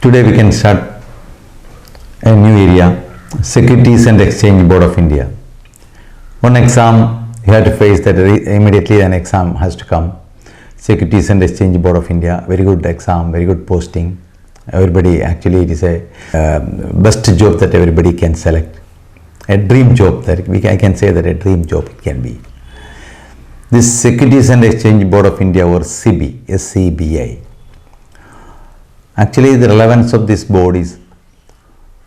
Today we can start a new area, Securities and Exchange Board of India. One exam you have to face that immediately an exam has to come. Securities and Exchange Board of India, very good exam, very good posting. Everybody, actually it is a best job that everybody can select. A dream job that I can say that a dream job it can be. This Securities and Exchange Board of India or SEBI, SEBI. Actually the relevance of this board is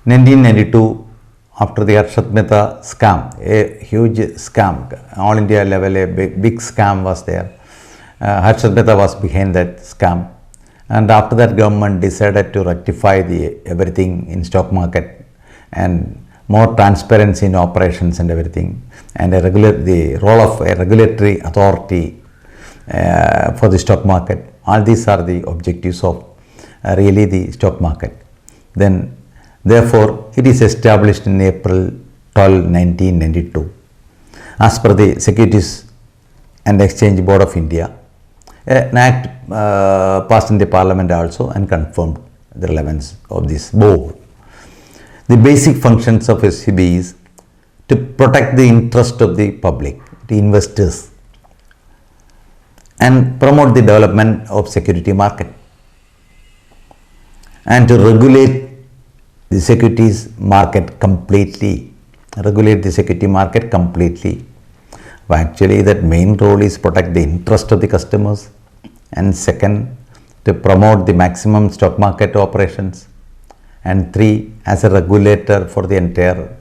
1992, after the Harshad Mehta scam, a huge scam, all India level a big scam was there. Harshad Mehta was behind that scam, and after that government decided to rectify everything in stock market and more transparency in operations and everything, and the role of a regulatory authority for the stock market. All these are the objectives of really the stock market. Then therefore it is established in April 12, 1992 as per the Securities and Exchange Board of India. An act passed in the parliament also and confirmed the relevance of this board. The basic functions of SEBI is to protect the interest of the public, the investors, and promote the development of security market, and to regulate the securities market completely. Regulate the security market completely. But actually that main role is protect the interest of the customers, and second, to promote the maximum stock market operations, and three, as a regulator for the entire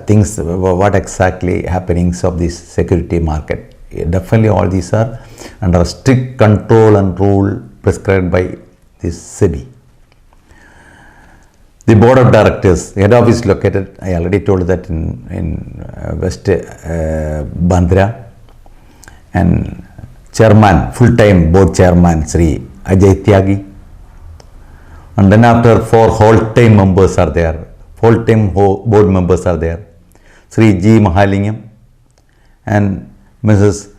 things, what exactly happenings of this security market. Definitely all these are under strict control and rule prescribed by this SEBI. The board of directors, head office is located, I already told that in West Bandra, and chairman, full-time board chairman Sri Ajay Tyagi, and then after 4 whole-time members are there, full-time board members are there, Sri G. Mahalingam and Mrs.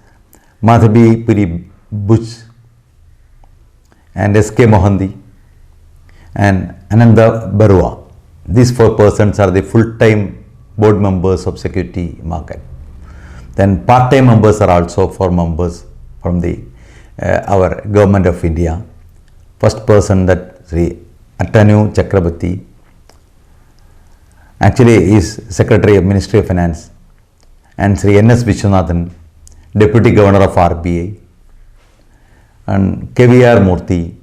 Madhabi Puri Bush and S.K. Mohandi and Ananda Barua. These 4 persons are the full-time board members of security market. Then part-time members are also 4 members from the our government of India. First person, that Sri Attanu Chakrabarti, actually is Secretary of Ministry of Finance, and Sri N.S. Vishwanathan, Deputy Governor of RBI, and K.V.R. Murthy,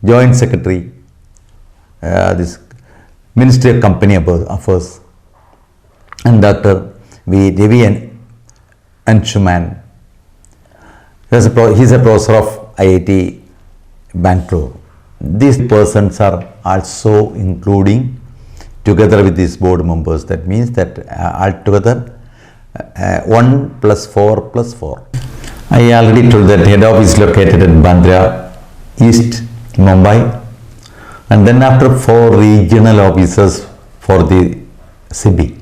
Joint Secretary, this Ministry of Company Affairs, and Dr. V. Devi Anshuman. He is a professor of IIT Bangalore. These persons are also including together with these board members. That means that altogether 1 + 4 + 4. I already told that head office is located at Bandra East, Mumbai, and then after 4 regional officers for the SEBI.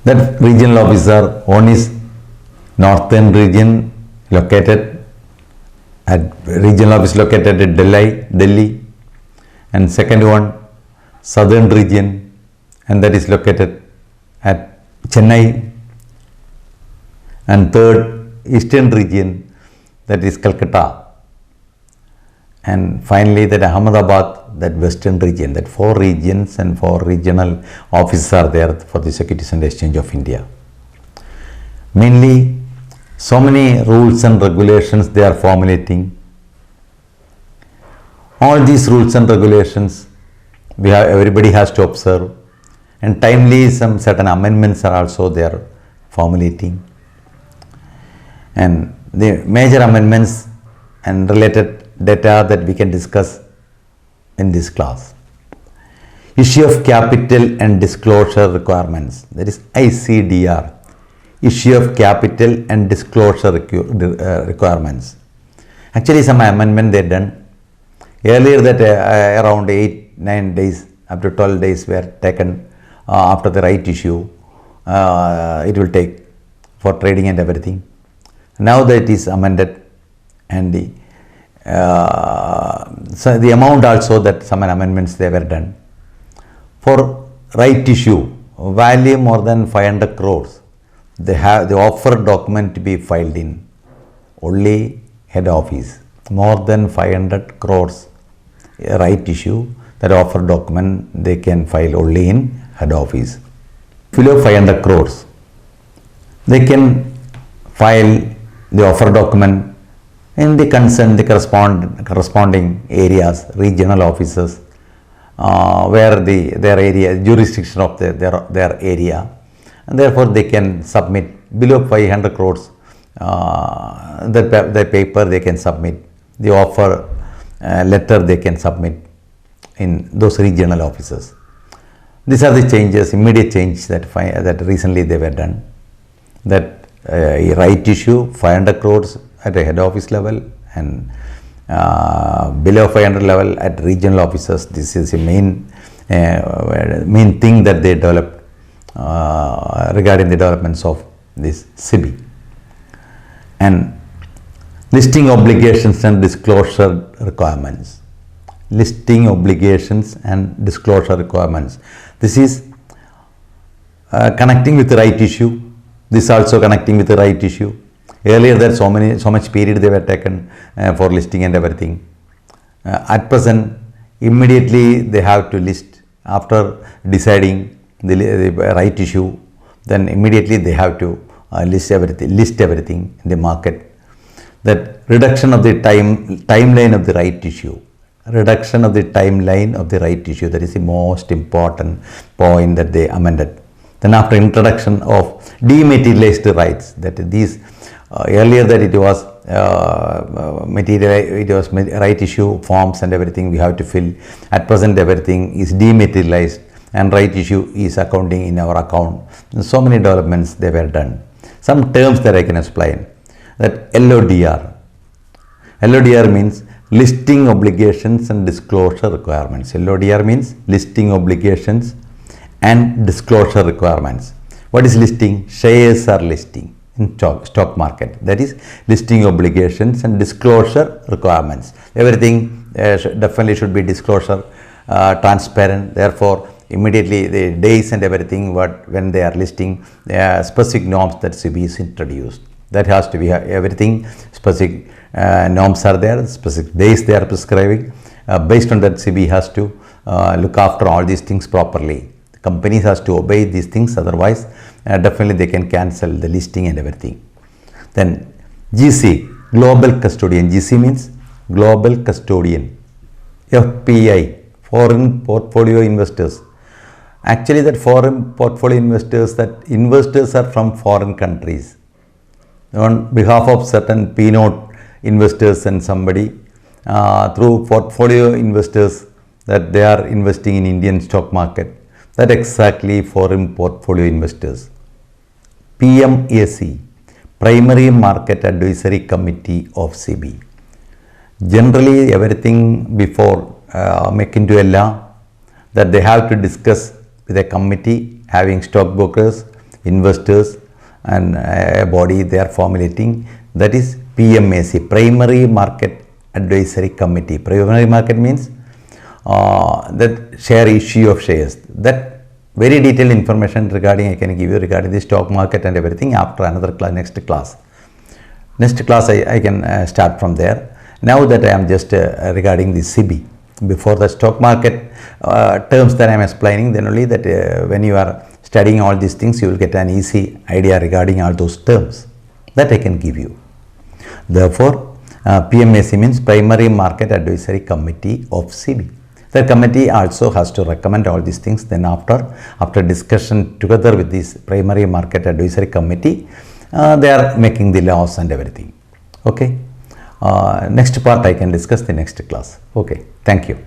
That regional officer, one is Northern region located at regional office located at Delhi, and second one Southern region, and that is located at Chennai, and third Eastern region, that is Calcutta, and finally that Ahmedabad, that Western region. That 4 regions and 4 regional offices are there for the Securities and Exchange of India. Mainly so many rules and regulations they are formulating. All these rules and regulations everybody has to observe, and timely some certain amendments are also there formulating, and the major amendments and related data that we can discuss in this class. Issue of capital and disclosure requirements, that is ICDR. Issue of capital and disclosure requirements. Actually some amendment they done. Earlier that around 8-9 days, up to 12 days were taken after the right issue. It will take for trading and everything. Now that it is amended, and the so the amount also that some amendments they were done. For right issue, value more than 500 crores, they have the offer document to be filed in only head office. More than 500 crores right issue, that offer document they can file only in head office. Below 500 crores, they can file the offer document in the concern, the corresponding areas, regional offices, where their area, jurisdiction of their area, and therefore they can submit below 500 crores. The paper they can submit, the offer letter they can submit in those regional offices. These are the changes, immediate change that recently they were done. That a right issue 500 crores at a head office level and below 500 level at regional offices. This is the main thing that they developed regarding the developments of this SEBI. And listing obligations and disclosure requirements. Listing obligations and disclosure requirements. This is connecting with the right issue. This also connecting with the right issue. Earlier there so much period they were taken for listing and everything. At present, immediately they have to list after deciding the right issue. Then immediately they have to list everything in the market. That reduction of the timeline of the right issue. Reduction of the timeline of the right issue, that is the most important point that they amended. Then after introduction of dematerialized rights, that these earlier that it was right issue forms and everything we have to fill. At present everything is dematerialized and right issue is accounting in our account. So many developments they were done. Some terms that I can explain. That LODR. LODR means listing obligations and disclosure requirements. LODR means listing obligations and disclosure requirements. What is listing? Shares are listing in stock market. That is listing obligations and disclosure requirements. Everything definitely should be disclosure, transparent. Therefore, immediately the days and everything when they are listing, specific norms that SEBI is introduced. That has to be everything specific norms are there, specific days they are prescribing. Based on that, SEBI has to look after all these things properly. The companies has to obey these things, otherwise definitely they can cancel the listing and everything. Then GC, Global Custodian. GC means Global Custodian. FPI, Foreign Portfolio Investors. Actually that foreign portfolio investors, that investors are from foreign countries. On behalf of certain P-note investors and somebody through portfolio investors that they are investing in Indian stock market, that exactly foreign portfolio investors. PMAC, Primary Market Advisory Committee of SEBI. Generally everything before making to a law, that they have to discuss with a committee having stockbrokers, investors and a body they are formulating, that is PMAC, Primary Market Advisory Committee. Primary market means that share issue of shares. That very detailed information regarding I can give you regarding the stock market and everything after another class, next class. Next class I can start from there. Now that I am just regarding the SEBI. Before the stock market terms that I am explaining, then only that when you are studying all these things, you will get an easy idea regarding all those terms that I can give you. Therefore, PMAC means Primary Market Advisory Committee of SEBI. The committee also has to recommend all these things. Then after discussion together with this Primary Market Advisory Committee, they are making the laws and everything. Okay. Next part I can discuss the next class. Okay. Thank you.